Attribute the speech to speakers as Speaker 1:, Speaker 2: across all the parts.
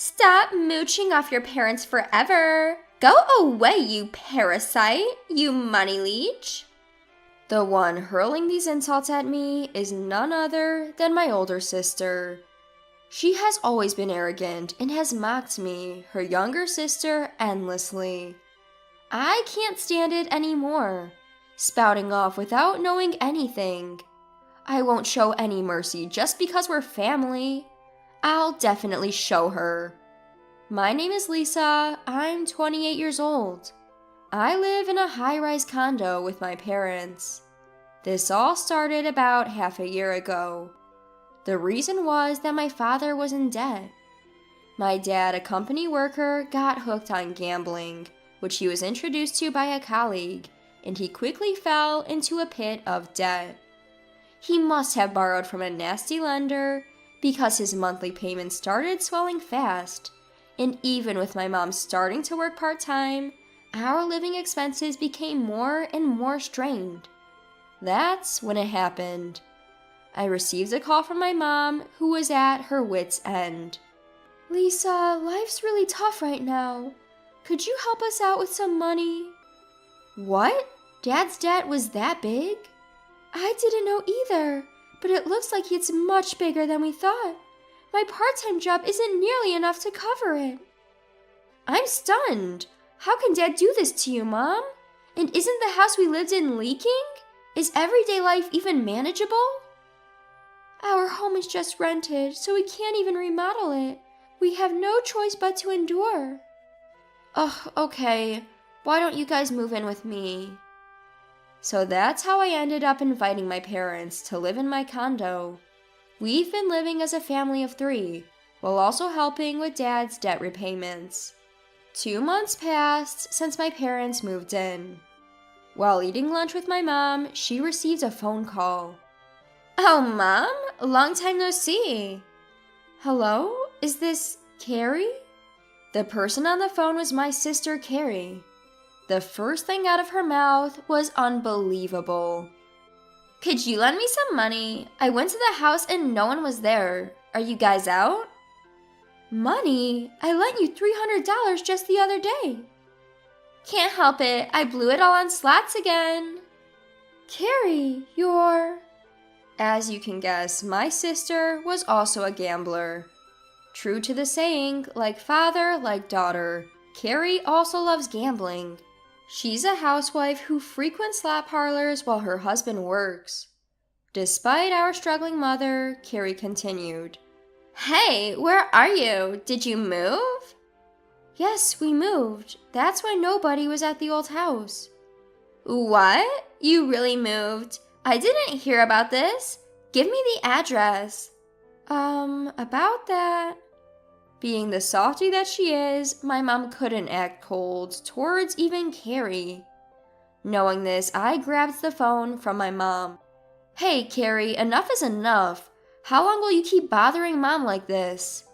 Speaker 1: Stop mooching off your parents forever. Go away, you parasite, you money leech. The one hurling these insults at me is none other than my older sister. She has always been arrogant and has mocked me, her younger sister, endlessly. I can't stand it anymore, spouting off without knowing anything. I won't show any mercy just because we're family. I'll definitely show her. My name is Lisa. I'm 28 years old. I live in a high-rise condo with my parents. This all started about half a year ago. The reason was that my father was in debt. My dad, a company worker, got hooked on gambling, which he was introduced to by a colleague, and he quickly fell into a pit of debt. He must have borrowed from a nasty lender because his monthly payments started swelling fast, and even with my mom starting to work part-time, our living expenses became more and more strained. That's when it happened. I received a call from my mom, who was at her wit's end. "Lisa, life's really tough right now. Could you help us out with some money?" "What? Dad's debt was that big?" "I didn't know either, but it looks like it's much bigger than we thought. My part-time job isn't nearly enough to cover it." I'm stunned. How can Dad do this to you, Mom? And isn't the house we lived in leaking? Is everyday life even manageable? "Our home is just rented, so we can't even remodel it. We have no choice but to endure." "Ugh, okay. Why don't you guys move in with me?" So that's how I ended up inviting my parents to live in my condo. We've been living as a family of 3, while also helping with Dad's debt repayments. 2 months passed since my parents moved in. While eating lunch with my mom, she received a phone call. "Oh, Mom, long time no see." "Hello, is this Carrie?" The person on the phone was my sister Carrie. The first thing out of her mouth was unbelievable. "Could you lend me some money? I went to the house and no one was there. Are you guys out?" "Money? I lent you $300 just the other day." "Can't help it. I blew it all on slots again." "Carrie, you're..." As you can guess, my sister was also a gambler. True to the saying, like father, like daughter, Carrie also loves gambling. She's a housewife who frequents slot parlors while her husband works. Despite our struggling mother, Carrie continued, "Hey, where are you? Did you move?" "Yes, we moved. That's why nobody was at the old house." "What? You really moved? I didn't hear about this. Give me the address." About that." Being the softy that she is, my mom couldn't act cold towards even Carrie. Knowing this, I grabbed the phone from my mom. "Hey, Carrie, enough is enough. How long will you keep bothering Mom like this?"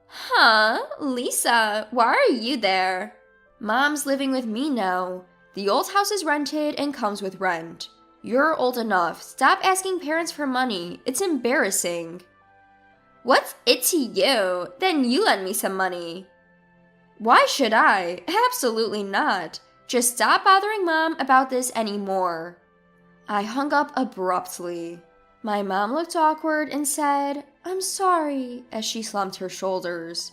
Speaker 1: "Huh? Lisa, why are you there?" "Mom's living with me now. The old house is rented and comes with rent. You're old enough. Stop asking parents for money. It's embarrassing." "What's it to you? Then you lend me some money." "Why should I? Absolutely not. Just stop bothering Mom about this anymore." I hung up abruptly. My mom looked awkward and said, "I'm sorry," as she slumped her shoulders.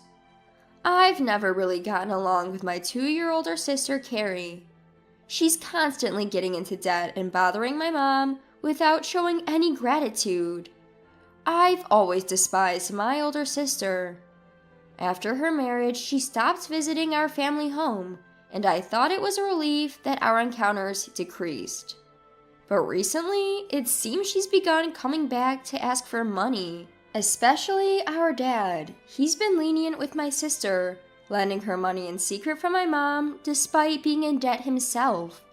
Speaker 1: I've never really gotten along with my 2-year older sister, Carrie. She's constantly getting into debt and bothering my mom without showing any gratitude. I've always despised my older sister. After her marriage, she stopped visiting our family home, and I thought it was a relief that our encounters decreased. But recently, it seems she's begun coming back to ask for money, especially our dad. He's been lenient with my sister, lending her money in secret from my mom despite being in debt himself.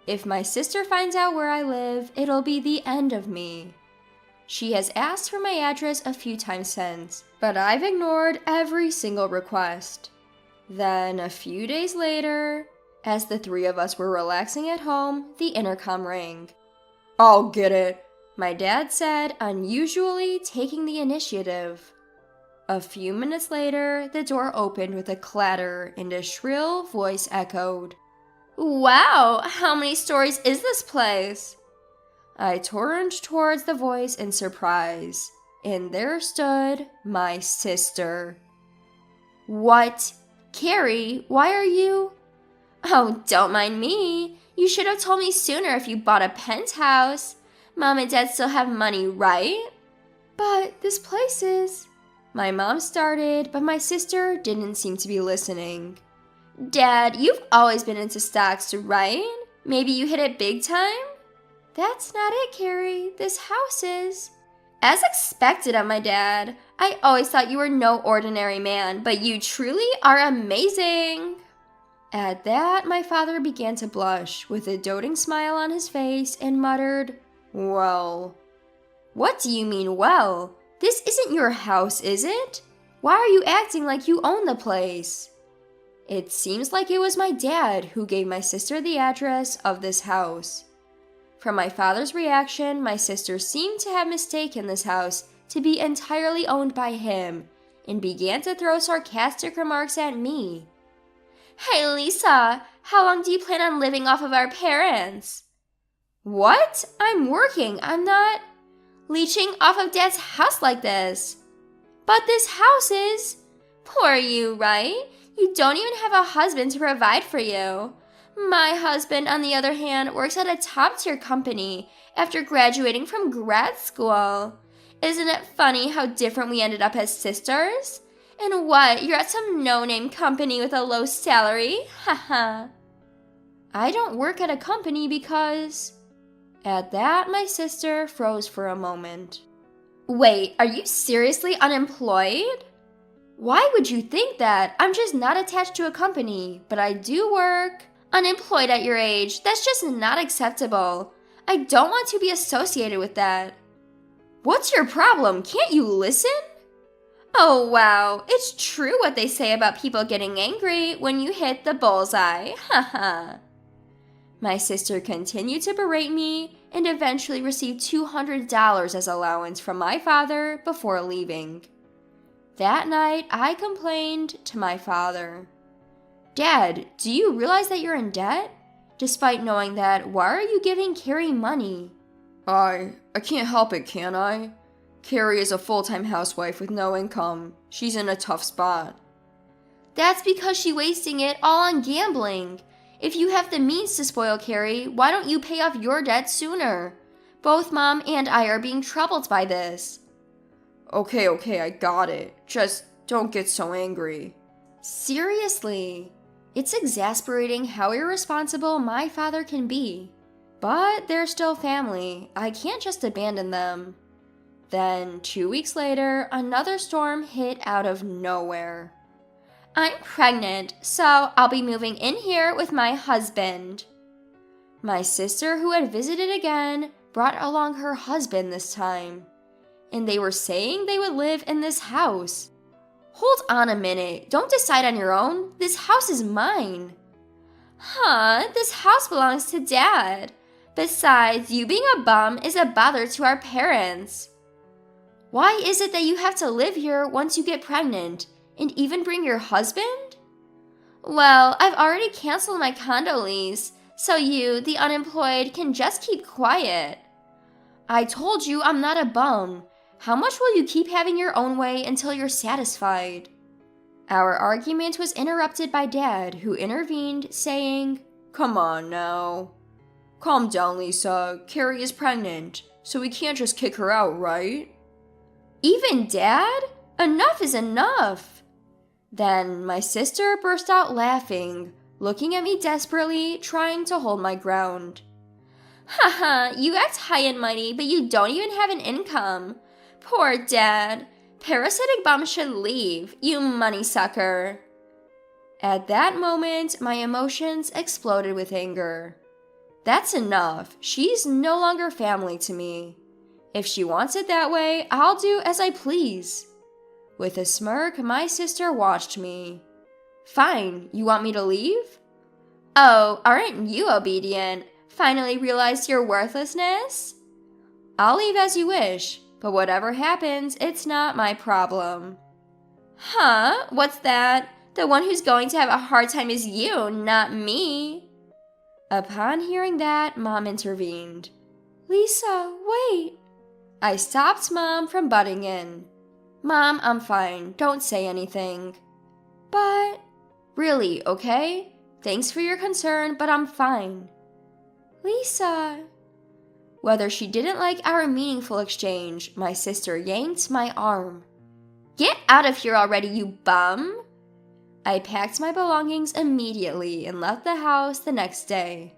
Speaker 1: If my sister finds out where I live, it'll be the end of me. She has asked for my address a few times since, but I've ignored every single request. Then, a few days later, as the 3 of us were relaxing at home, the intercom rang. "I'll get it," my dad said, unusually taking the initiative. A few minutes later, the door opened with a clatter and a shrill voice echoed. Wow, how many stories is this place? I turned towards the voice in surprise, and there stood my sister. What? Carrie, why are you? Oh, don't mind me. You should have told me sooner if you bought a penthouse. Mom and Dad still have money, right? But this place is... My mom started, but my sister didn't seem to be listening. Dad, you've always been into stocks, right? Maybe you hit it big time? That's not it, Carrie. This house is. As expected of my dad. I always thought you were no ordinary man, but you truly are amazing. At that, my father began to blush, with a doting smile on his face, and muttered, Well. What do you mean, well? This isn't your house, is it? Why are you acting like you own the place? It seems like it was my dad who gave my sister the address of this house. From my father's reaction, my sister seemed to have mistaken this house to be entirely owned by him, and began to throw sarcastic remarks at me. Hey Lisa, how long do you plan on living off of our parents? What? I'm working, I'm not leeching off of Dad's house like this. But this house is... Poor you, right? You don't even have a husband to provide for you. My husband, on the other hand, works at a top-tier company after graduating from grad school. Isn't it funny how different we ended up as sisters? And what, you're at some no-name company with a low salary? Haha. I don't work at a company because... At that, my sister froze for a moment. Wait, are you seriously unemployed? Why would you think that? I'm just not attached to a company, but I do work. Unemployed at your age, that's just not acceptable. I don't want to be associated with that. What's your problem? Can't you listen? Oh wow, it's true what they say about people getting angry when you hit the bullseye, haha. My sister continued to berate me and eventually received $200 as allowance from my father before leaving. That night, I complained to my father. Dad, do you realize that you're in debt? Despite knowing that, why are you giving Carrie money? I can't help it, can I? Carrie is a full-time housewife with no income. She's in a tough spot. That's because she's wasting it all on gambling. If you have the means to spoil Carrie, why don't you pay off your debt sooner? Both Mom and I are being troubled by this. Okay, I got it. Just don't get so angry. Seriously. It's exasperating how irresponsible my father can be. But they're still family. I can't just abandon them. Then, 2 weeks later, another storm hit out of nowhere. I'm pregnant, so I'll be moving in here with my husband. My sister, who had visited again, brought along her husband this time. And they were saying they would live in this house. Hold on a minute, don't decide on your own. This house is mine. Huh, this house belongs to Dad. Besides, you being a bum is a bother to our parents. Why is it that you have to live here once you get pregnant, and even bring your husband? Well, I've already canceled my condo lease, so you, the unemployed, can just keep quiet. I told you I'm not a bum. How much will you keep having your own way until you're satisfied? Our argument was interrupted by Dad, who intervened, saying, Come on now. Calm down, Lisa. Carrie is pregnant, so we can't just kick her out, right? Even Dad? Enough is enough. Then my sister burst out laughing, looking at me desperately, trying to hold my ground. Haha, you act high and mighty, but you don't even have an income. Poor Dad. Parasitic bum should leave, you money sucker. At that moment, my emotions exploded with anger. That's enough. She's no longer family to me. If she wants it that way, I'll do as I please. With a smirk, my sister watched me. Fine, you want me to leave? Oh, aren't you obedient? Finally realized your worthlessness? I'll leave as you wish, but whatever happens, it's not my problem. Huh? What's that? The one who's going to have a hard time is you, not me. Upon hearing that, Mom intervened. Lisa, wait. I stopped Mom from butting in. Mom, I'm fine. Don't say anything. But, really, okay? Thanks for your concern, but I'm fine. Lisa. Whether she didn't like our meaningful exchange, my sister yanked my arm. Get out of here already, you bum! I packed my belongings immediately and left the house the next day.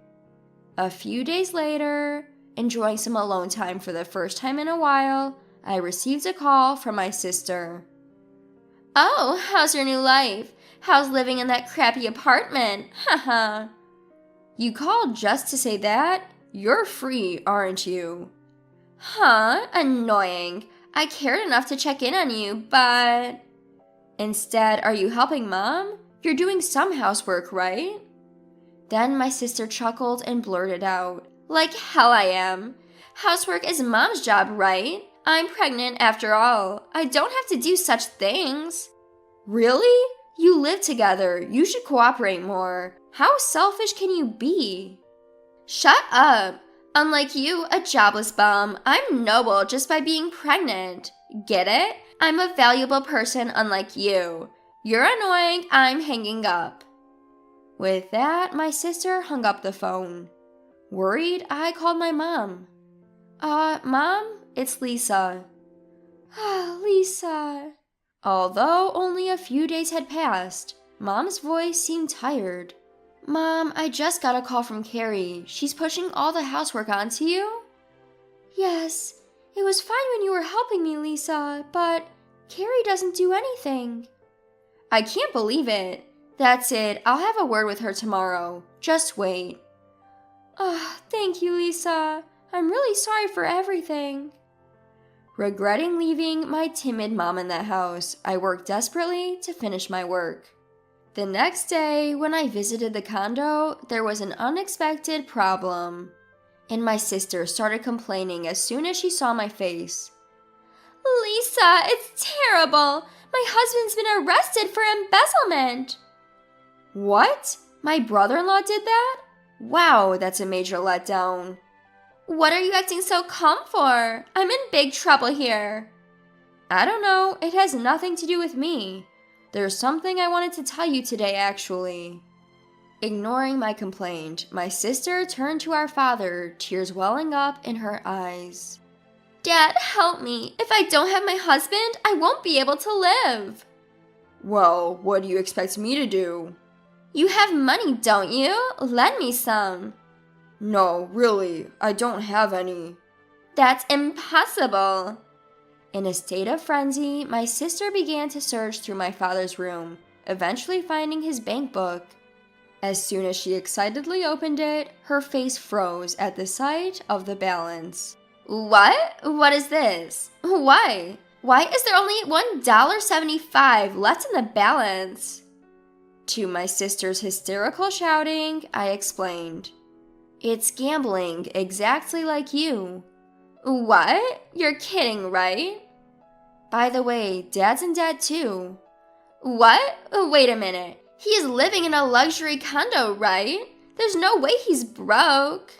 Speaker 1: A few days later, enjoying some alone time for the first time in a while, I received a call from my sister. Oh, how's your new life? How's living in that crappy apartment? Haha. You called just to say that? You're free, aren't you? Huh? Annoying. I cared enough to check in on you, but... Instead, are you helping Mom? You're doing some housework, right? Then my sister chuckled and blurted out, like hell I am. Housework is Mom's job, right? I'm pregnant after all. I don't have to do such things. Really? You live together. You should cooperate more. How selfish can you be? Shut up. Unlike you, a jobless bum, I'm noble just by being pregnant. Get it? I'm a valuable person unlike you. You're annoying, I'm hanging up. With that, my sister hung up the phone. Worried, I called my mom. Mom, it's Lisa. Lisa. Although only a few days had passed, Mom's voice seemed tired. Mom, I just got a call from Carrie. She's pushing all the housework onto you? Yes, it was fine when you were helping me, Lisa, but Carrie doesn't do anything. I can't believe it. That's it. I'll have a word with her tomorrow. Just wait. Thank you, Lisa. I'm really sorry for everything. Regretting leaving my timid mom in that house, I worked desperately to finish my work. The next day, when I visited the condo, there was an unexpected problem. And my sister started complaining as soon as she saw my face. Lisa, it's terrible. My husband's been arrested for embezzlement. What? My brother-in-law did that? Wow, that's a major letdown. What are you acting so calm for? I'm in big trouble here. I don't know. It has nothing to do with me. There's something I wanted to tell you today, actually. Ignoring my complaint, my sister turned to our father, tears welling up in her eyes. Dad, help me. If I don't have my husband, I won't be able to live. Well, what do you expect me to do? You have money, don't you? Lend me some. No, really, I don't have any. That's impossible. In a state of frenzy, my sister began to search through my father's room, eventually finding his bank book. As soon as she excitedly opened it, her face froze at the sight of the balance. What? What is this? Why? Why is there only $1.75 left in the balance? To my sister's hysterical shouting, I explained. It's gambling, exactly like you. What? You're kidding, right? By the way, Dad's in debt too. What? Wait a minute. He is living in a luxury condo, right? There's no way he's broke.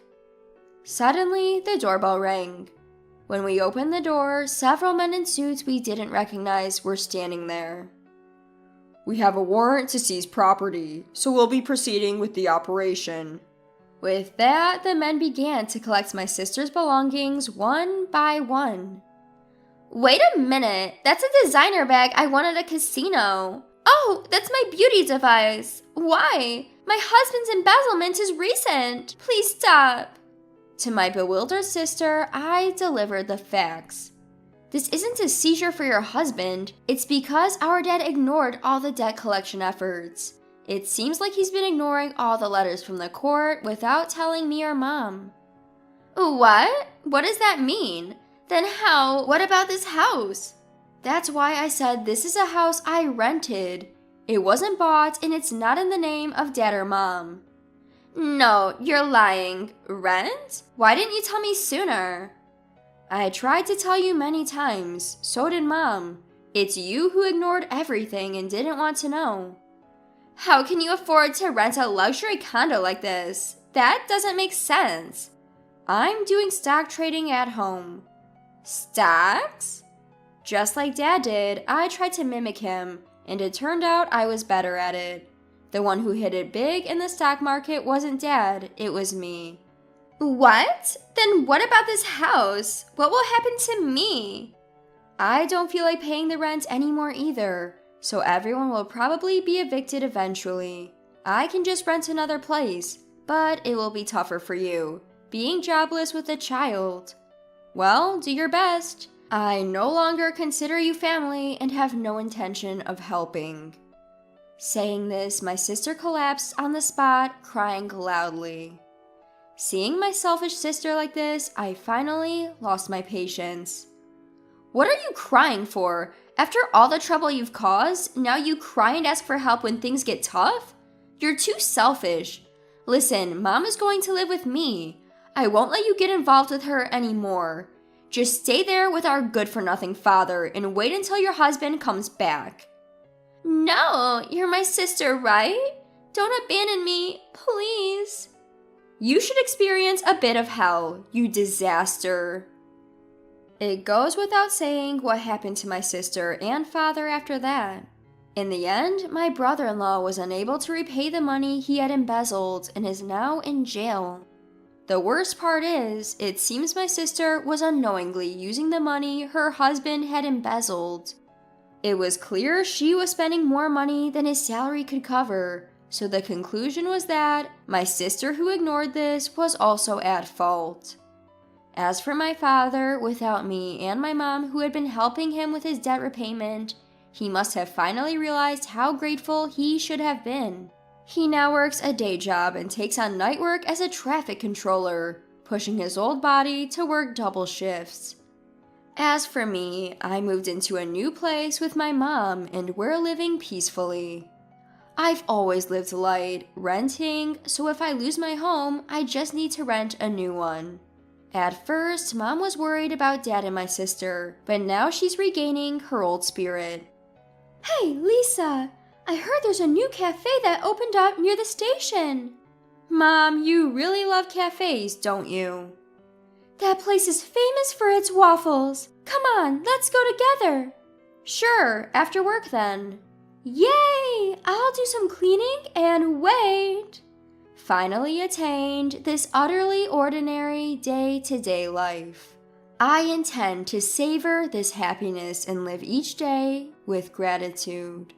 Speaker 1: Suddenly, the doorbell rang. When we opened the door, several men in suits we didn't recognize were standing there. We have a warrant to seize property, so we'll be proceeding with the operation. With that, the men began to collect my sister's belongings one by one. Wait a minute, that's a designer bag I won at a casino. Oh, that's my beauty device. Why? My husband's embezzlement is recent. Please stop. To my bewildered sister, I delivered the facts. This isn't a seizure for your husband. It's because our dad ignored all the debt collection efforts. It seems like he's been ignoring all the letters from the court without telling me or Mom. What? What does that mean? Then what about this house? That's why I said this is a house I rented. It wasn't bought and it's not in the name of Dad or Mom. No, you're lying. Rent? Why didn't you tell me sooner? I tried to tell you many times, so did Mom. It's you who ignored everything and didn't want to know. How can you afford to rent a luxury condo like this? That doesn't make sense. I'm doing stock trading at home. Stocks? Just like Dad did, I tried to mimic him, and it turned out I was better at it. The one who hit it big in the stock market wasn't Dad, it was me. What? Then what about this house? What will happen to me? I don't feel like paying the rent anymore either, so everyone will probably be evicted eventually. I can just rent another place, but it will be tougher for you, being jobless with a child. Well, do your best. I no longer consider you family and have no intention of helping. Saying this, my sister collapsed on the spot, crying loudly. Seeing my selfish sister like this, I finally lost my patience. What are you crying for? After all the trouble you've caused, now you cry and ask for help when things get tough? You're too selfish. Listen, Mom is going to live with me. I won't let you get involved with her anymore. Just stay there with our good-for-nothing father and wait until your husband comes back. No, you're my sister, right? Don't abandon me, please. You should experience a bit of hell, you disaster. It goes without saying what happened to my sister and father after that. In the end, my brother-in-law was unable to repay the money he had embezzled and is now in jail. The worst part is, it seems my sister was unknowingly using the money her husband had embezzled. It was clear she was spending more money than his salary could cover, so the conclusion was that my sister who ignored this was also at fault. As for my father, without me and my mom who had been helping him with his debt repayment, he must have finally realized how grateful he should have been. He now works a day job and takes on night work as a traffic controller, pushing his old body to work double shifts. As for me, I moved into a new place with my mom and we're living peacefully. I've always lived light, renting, so if I lose my home, I just need to rent a new one. At first, Mom was worried about Dad and my sister, but now she's regaining her old spirit. Hey, Lisa! I heard there's a new cafe that opened up near the station. Mom, you really love cafes, don't you? That place is famous for its waffles. Come on, let's go together. Sure, after work then. Yay! I'll do some cleaning and wait. Finally attained this utterly ordinary day-to-day life. I intend to savor this happiness and live each day with gratitude.